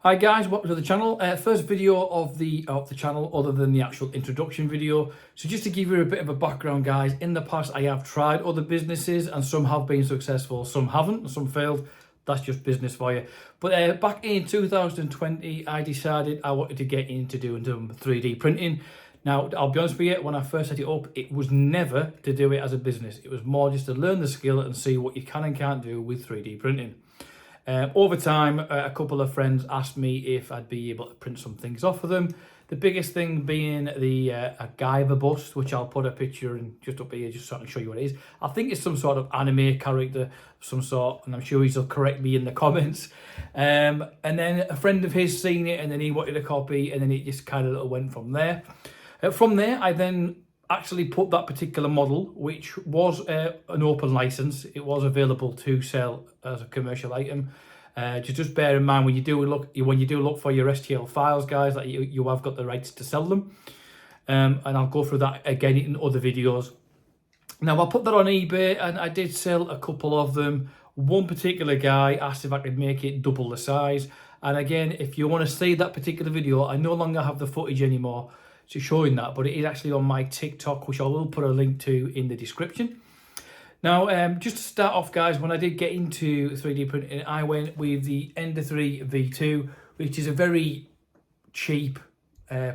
Hi guys, welcome to the channel. First video of the channel other than the actual introduction video. So just to give you a bit of a background guys, in the past I have tried other businesses and some have been successful, some haven't, and some failed. That's just business for you. But back in 2020 I decided I wanted to get into doing some 3D printing. Now I'll be honest with you, when I first set it up it was never to do it as a business. It was more just to learn the skill and see what you can and can't do with 3D printing. Over time, a couple of friends asked me if I'd be able to print some things off of them. The biggest thing being the a Guyver bust, which I'll put a picture in just up here, just so I can show you what it is. I think it's some sort of anime character of some sort, and I'm sure he'll correct me in the comments. And then a friend of his seen it, and then he wanted a copy, and then it just kind of went from there. From there, I then actually put that particular model, which was an open license. It was available to sell as a commercial item. Just bear in mind when you do look for your STL files, guys, that you have got the rights to sell them. And I'll go through that again in other videos. Now I put that on eBay and I did sell a couple of them. One particular guy asked if I could make it double the size. And again, if you want to see that particular video, I no longer have the footage anymore to showing that, but it is actually on my TikTok, which I will put a link to in the description. Now, just to start off, guys, when I did get into 3D printing, I went with the Ender 3 V2, which is a very cheap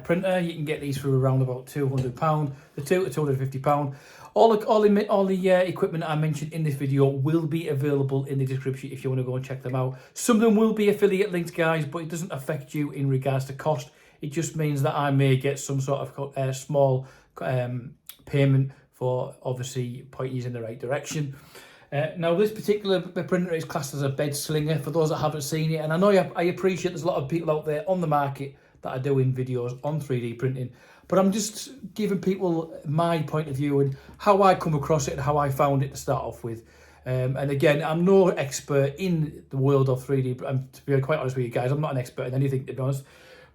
printer. You can get these for around about £200, the two to £250. All the equipment I mentioned in this video will be available in the description if you want to go and check them out. Some of them will be affiliate links, guys, but it doesn't affect you in regards to cost. It just means that I may get some sort of small payment for obviously pointing you in the right direction. Now this particular printer is classed as a bed slinger for those that haven't seen it, and I know I appreciate there's a lot of people out there on the market that are doing videos on 3D printing, but I'm just giving people my point of view and how I come across it and how I found it to start off with. And again, I'm no expert in the world of 3D, to be quite honest with you guys, I'm not an expert in anything, to be honest.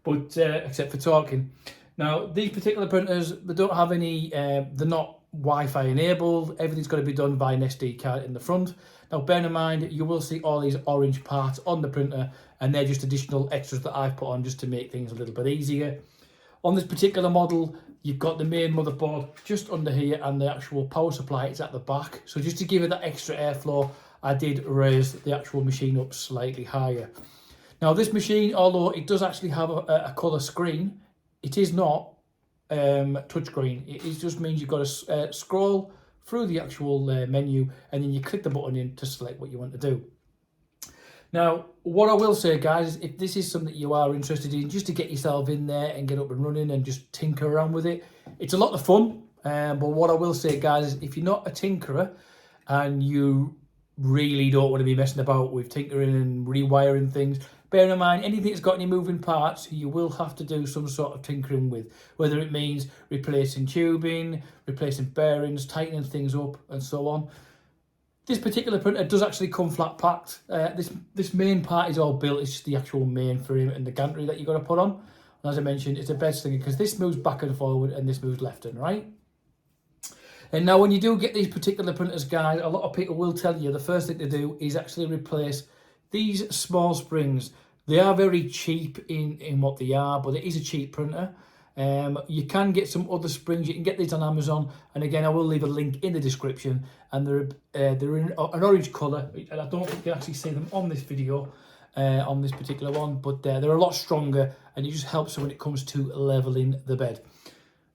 But except for talking. Now, these particular printers, they don't have any, they're not Wi-Fi enabled. Everything's got to be done by an SD card in the front. Now, bear in mind, you will see all these orange parts on the printer, and they're just additional extras that I've put on just to make things a little bit easier. On this particular model, you've got the main motherboard just under here, and the actual power supply is at the back. So just to give it that extra airflow, I did raise the actual machine up slightly higher. Now this machine, although it does actually have a colour screen, it is not touchscreen. It just means you've got to scroll through the actual menu and then you click the button in to select what you want to do. Now, what I will say, guys, if this is something that you are interested in, just to get yourself in there and get up and running and just tinker around with it, it's a lot of fun. But what I will say, guys, is if you're not a tinkerer and you really don't want to be messing about with tinkering and rewiring things, bear in mind, anything that's got any moving parts, you will have to do some sort of tinkering with, whether it means replacing tubing, replacing bearings, tightening things up, and so on. This particular printer does actually come flat packed. This main part is all built, it's just the actual main frame and the gantry that you've got to put on. And as I mentioned, it's a bed slinger because this moves back and forward and this moves left and right. And now when you do get these particular printers, guys, a lot of people will tell you the first thing to do is actually replace these small springs. They are very cheap in what they are, but it is a cheap printer. You can get some other springs. You can get these on Amazon. And again, I will leave a link in the description. And they're in an orange colour. And I don't think you can actually see them on this video, on this particular one. But they're a lot stronger and it just helps when it comes to levelling the bed.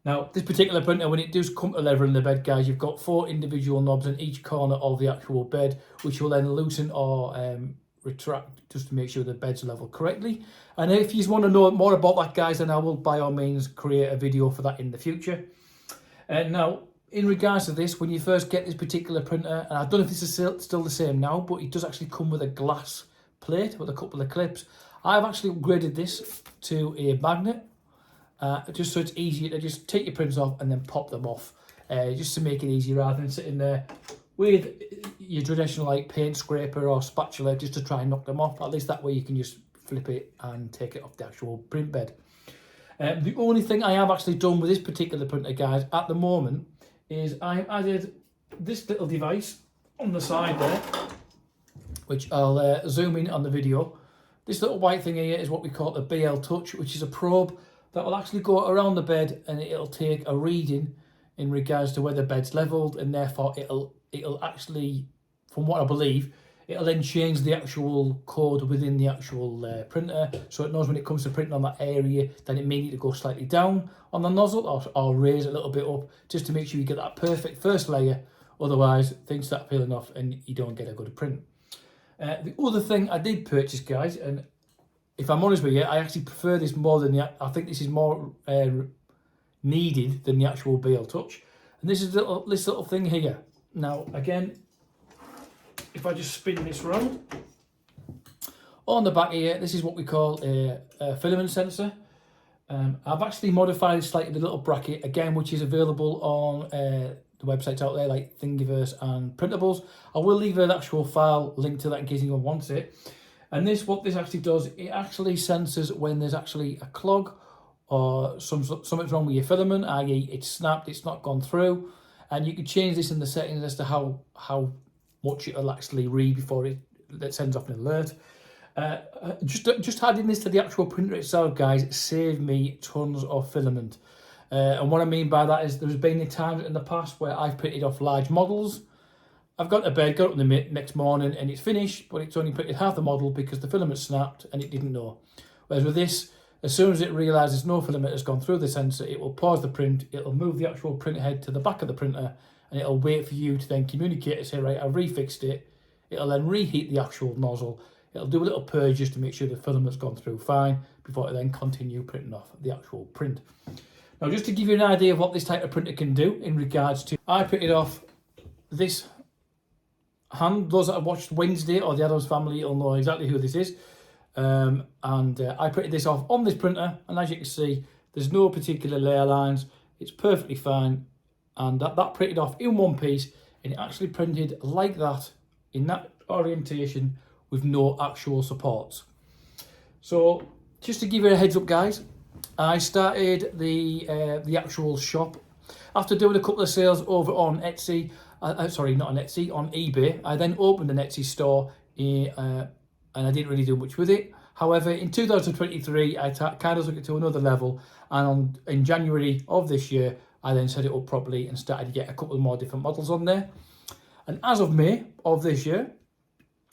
Now, this particular printer, when it does come to leveling the bed, guys, you've got 4 individual knobs in each corner of the actual bed, which will then loosen or retract just to make sure the bed's level correctly. And if you want to know more about that, guys, then I will by all means create a video for that in the future. And now, in regards to this, when you first get this particular printer, and I don't know if this is still the same now, but it does actually come with a glass plate with a couple of clips. I've actually upgraded this to a magnet. Just so it's easier to just take your prints off and then pop them off, just to make it easy rather than sitting there with your traditional like paint scraper or spatula just to try and knock them off. At least that way you can just flip it and take it off the actual print bed. The only thing I have actually done with this particular printer, guys, at the moment is I've added this little device on the side there, which I'll zoom in on the video. This little white thing here is what we call a BLTouch, which is a probe that will actually go around the bed and it'll take a reading in regards to where the bed's leveled, and therefore it'll actually, from what I believe, it'll then change the actual code within the actual printer, so it knows when it comes to printing on that area, then it may need to go slightly down on the nozzle or raise it a little bit up, just to make sure you get that perfect first layer. Otherwise, things start peeling off and you don't get a good print. The other thing I did purchase, guys, and if I'm honest with you, I actually prefer this more than I think this is more needed than the actual BLTouch. And this is this little thing here. Now, again, if I just spin this round, on the back here, this is what we call a filament sensor. I've actually modified it slightly, the little bracket, again, which is available on the websites out there like Thingiverse and Printables. I will leave an actual file link to that in case anyone wants it. And what this actually does, it actually senses when there's actually a clog or something's wrong with your filament, i.e. it's snapped, it's not gone through. And you can change this in the settings as to how much it'll actually read before it sends off an alert. Just adding this to the actual printer itself, guys, it saved me tons of filament. And what I mean by that is there's been times in the past where I've printed off large models. I've got to bed, got up in the next morning and it's finished, but it's only printed half the model because the filament snapped and it didn't know. Whereas with this, as soon as it realises no filament has gone through the sensor, it will pause the print, it'll move the actual printer head to the back of the printer, and it'll wait for you to then communicate and say, right, I've refixed it. It'll then reheat the actual nozzle. It'll do a little purge just to make sure the filament's gone through fine before it then continue printing off the actual print. Now, just to give you an idea of what this type of printer can do in regards to, I printed off this hand. Those that have watched Wednesday or the Addams Family will know exactly who this is. I printed this off on this printer, and as you can see, there's no particular layer lines. It's perfectly fine, and that printed off in one piece, and it actually printed like that in that orientation with no actual supports. So just to give you a heads up, guys, I started the actual shop after doing a couple of sales over on Etsy. Sorry, not on Etsy, on eBay. I then opened an Etsy store, and I didn't really do much with it. However, in 2023, I kind of took it to another level, and in January of this year, I then set it up properly and started to get a couple more different models on there. And as of May of this year,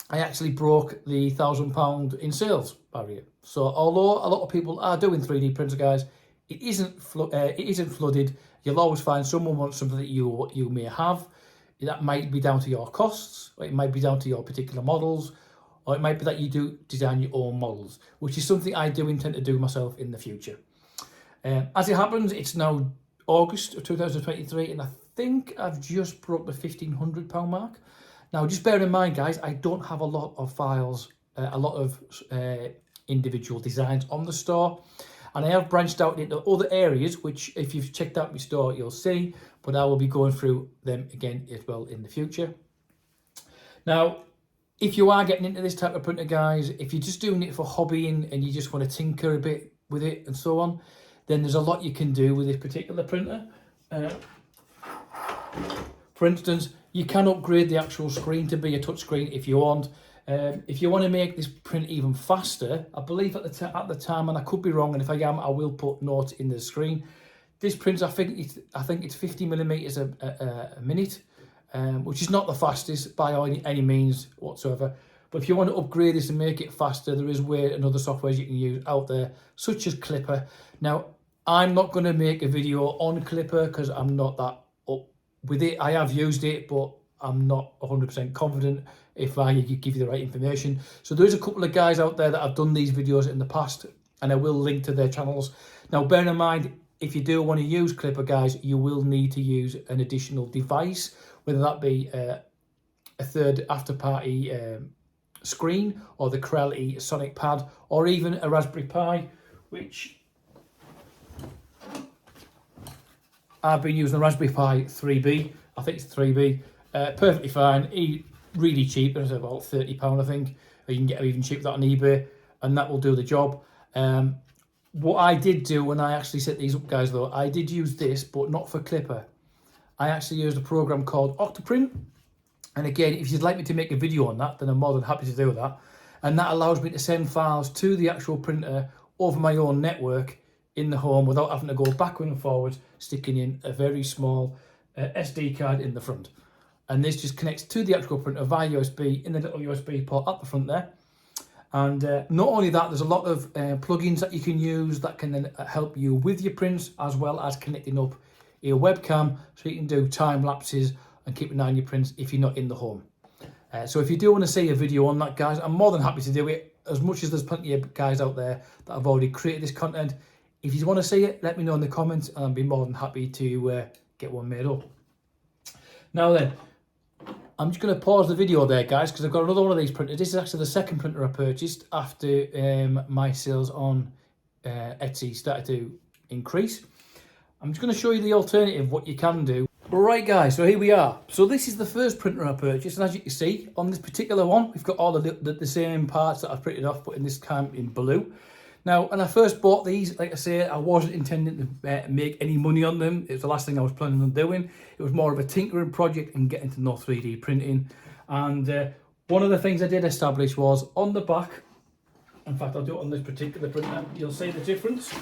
I actually broke the £1,000 in sales barrier. So although a lot of people are doing 3D printer, guys, it isn't flooded. You'll always find someone wants something that you may have. That might be down to your costs, or it might be down to your particular models, or it might be that you do design your own models, which is something I do intend to do myself in the future. As it happens, it's now August of 2023, and I think I've just broke the £1,500 mark. Now, just bear in mind, guys, I don't have a lot of files, a lot of individual designs on the store, and I have branched out into other areas, which if you've checked out my store, you'll see, but I will be going through them again as well in the future. Now, if you are getting into this type of printer, guys, if you're just doing it for hobbying and you just want to tinker a bit with it and so on, then there's a lot you can do with this particular printer. For instance, you can upgrade the actual screen to be a touch screen if you want. If you want to make this print even faster, I believe at the time, and I could be wrong, and if I am, I will put notes in the screen. This prints, I think it's 50mm a minute, which is not the fastest by any means whatsoever. But if you want to upgrade this and make it faster, there is other softwares you can use out there, such as Klipper. Now, I'm not going to make a video on Klipper because I'm not that up with it. I have used it, but I'm not 100% confident if I give you the right information. So there's a couple of guys out there that have done these videos in the past, and I will link to their channels. Now, bear in mind, if you do want to use Klipper, guys, you will need to use an additional device, whether that be a third after-party screen, or the Corelli Sonic Pad, or even a Raspberry Pi, which I've been using the Raspberry Pi 3B. I think it's 3B. Perfectly fine. Really cheap. It's about £30, I think. Or you can get it even cheaper on eBay, and that will do the job. What I did do when I actually set these up, guys, though, I did use this, but not for Klipper. I actually used a program called Octoprint. And again, if you'd like me to make a video on that, then I'm more than happy to do that. and that allows me to send files to the actual printer over my own network in the home without having to go backward and forwards, sticking in a very small SD card in the front. And this just connects to the actual printer via USB in the little USB port at the front there. And not only that, there's a lot of plugins that you can use that can then help you with your prints, as well as connecting up your webcam so you can do time lapses and keep an eye on your prints if you're not in the home. So if you do want to see a video on that, guys, I'm more than happy to do it. As much as there's plenty of guys out there that have already created this content, if you want to see it, let me know in the comments and I'll be more than happy to get one made up. Now then, I'm just going to pause the video there, guys, because I've got another one of these printers. This is actually the second printer I purchased after my sales on Etsy started to increase. I'm just going to show you the alternative, what you can do. Right, guys, so here we are. So this is the first printer I purchased, and as you can see, on this particular one, we've got all the same parts that I've printed off, but in this time in blue. Now, when I first bought these, like I say, I wasn't intending to make any money on them. It was the last thing I was planning on doing. It was more of a tinkering project and getting to know 3D printing. And one of the things I did establish was on the back, in fact, I'll do it on this particular printer, you'll see the difference.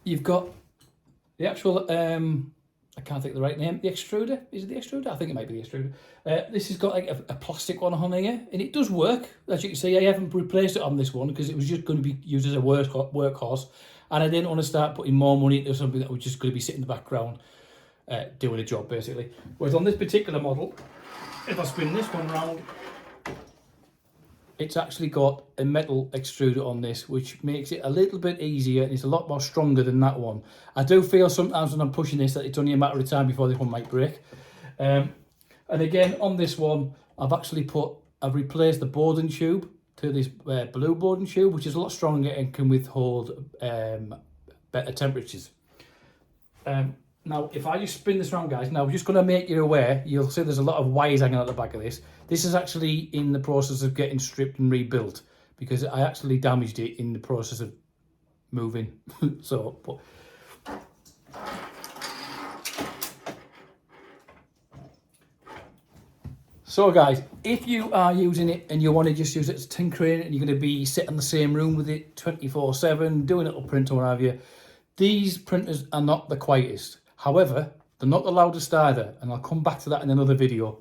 You've got the actual, I can't think of the right name, the extruder. Is it the extruder? I think it might be the extruder. This has got like a plastic one on here, and it does work. As you can see, I haven't replaced it on this one because it was just going to be used as a workhorse, and I didn't want to start putting more money into something that was just going to be sitting in the background doing a job, basically. Whereas on this particular model, if I spin this one round, it's actually got a metal extruder on this, which makes it a little bit easier and it's a lot more stronger than that one. I do feel sometimes when I'm pushing this that it's only a matter of time before this one might break. And again, on this one, I've replaced the boarding tube to this blue boarding tube, which is a lot stronger and can withhold better temperatures. Now, if I just spin this around, guys, now I'm just going to make you aware, you'll see there's a lot of wires hanging out the back of this. This is actually in the process of getting stripped and rebuilt because I actually damaged it in the process of moving. So guys, if you are using it and you want to just use it as tinkering and you're going to be sitting in the same room with it 24/7, doing a little print or what have you, these printers are not the quietest. However, they're not the loudest either, and I'll come back to that in another video.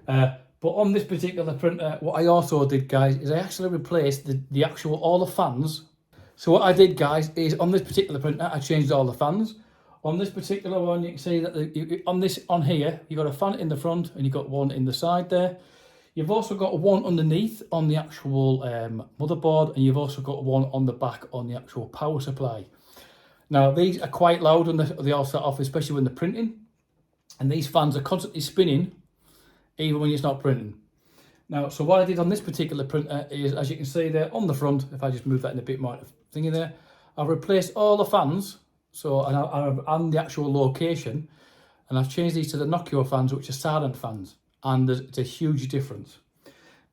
But on this particular printer, what I also did, guys, is I actually replaced all the fans. So what I did, guys, is on this particular printer, I changed all the fans. On this particular one, you can see that on here, you've got a fan in the front and you've got one in the side there. You've also got one underneath on the actual motherboard, and you've also got one on the back on the actual power supply. Now, these are quite loud when they all start off, especially when they're printing. And these fans are constantly spinning, even when it's not printing. Now, so what I did on this particular printer is, as you can see there on the front, if I just move that in a bit more thingy there, I've replaced all the fans, and the actual location, and I've changed these to the Nokia fans, which are silent fans, and it's a huge difference.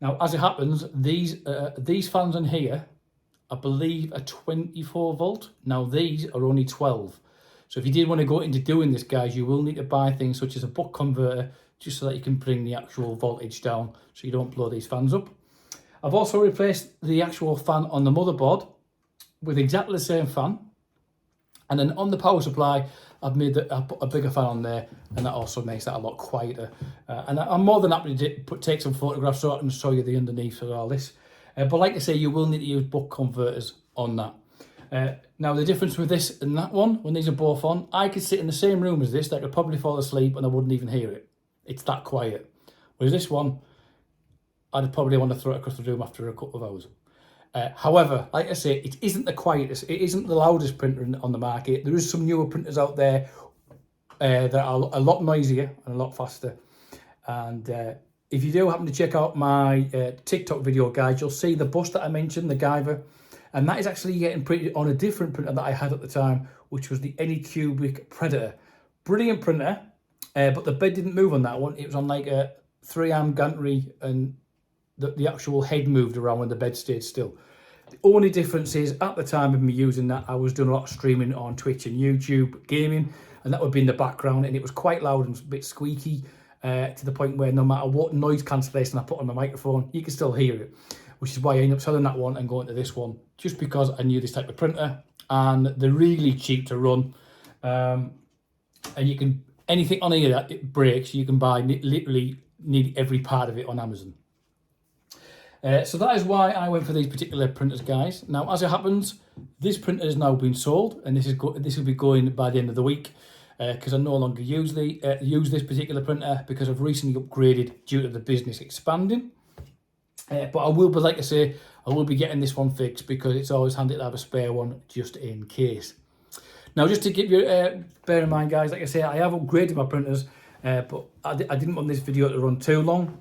Now, as it happens, these fans in here, I believe, are 24 volt. Now these are only 12. So if you did want to go into doing this, guys, you will need to buy things such as a buck converter, just so that you can bring the actual voltage down so you don't blow these fans up. I've also replaced the actual fan on the motherboard with exactly the same fan. And then on the power supply, I put a bigger fan on there, and that also makes that a lot quieter. And I'm more than happy to take some photographs so I can show you the underneath of all this. But like I say, you will need to use buck converters on that. Now, the difference with this and that one, when these are both on, I could sit in the same room as this, I could probably fall asleep and I wouldn't even hear it. It's that quiet. Whereas this one, I'd probably want to throw it across the room after a couple of hours. However, like I say, it isn't the quietest, it isn't the loudest printer on the market. There is some newer printers out there that are a lot noisier and a lot faster. And if you do happen to check out my TikTok video, guys, you'll see the bus that I mentioned, the Guyver, and that is actually getting printed on a different printer that I had at the time, which was the Anycubic Predator. Brilliant printer, but the bed didn't move on that one. It was on like a 3-arm gantry, and the actual head moved around when the bed stayed still. The only difference is, at the time of me using that, I was doing a lot of streaming on Twitch and YouTube, gaming, and that would be in the background, and it was quite loud and a bit squeaky. to the point where no matter what noise cancellation I put on my microphone, you can still hear it, which is why I ended up selling that one and going to this one, just because I knew this type of printer, and they're really cheap to run. And you can, anything on here that it breaks, you can buy literally nearly every part of it on Amazon. So that is why I went for these particular printers, guys. Now, as it happens, this printer has now been sold, and this will be going by the end of the week, because I no longer use this particular printer because I've recently upgraded due to the business expanding. But I will be, like I say, I will be getting this one fixed, because it's always handy to have a spare one just in case. Now, just to give you, bear in mind, guys, like I say, I have upgraded my printers, but I didn't want this video to run too long.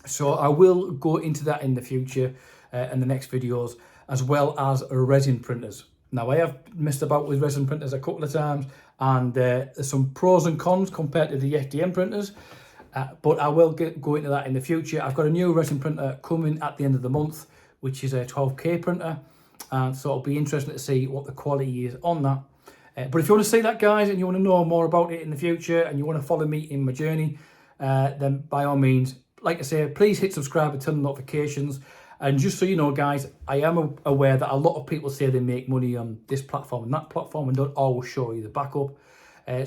So I will go into that in the future, in the next videos, as well as resin printers. Now, I have messed about with resin printers a couple of times, and there's some pros and cons compared to the FDM printers, but I will go into that in the future. I've got a new resin printer coming at the end of the month, which is a 12K printer, and so it'll be interesting to see what the quality is on that. But if you want to see that, guys, and you want to know more about it in the future, and you want to follow me in my journey, then by all means, like I say, please hit subscribe and turn on notifications. And just so you know, guys, I am aware that a lot of people say they make money on this platform and that platform and don't always show you the backup.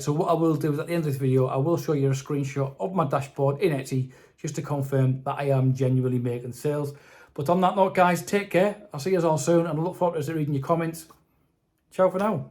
So what I will do is, at the end of this video, I will show you a screenshot of my dashboard in Etsy, just to confirm that I am genuinely making sales. But on that note, guys, take care. I'll see you all soon, and I look forward to reading your comments. Ciao for now.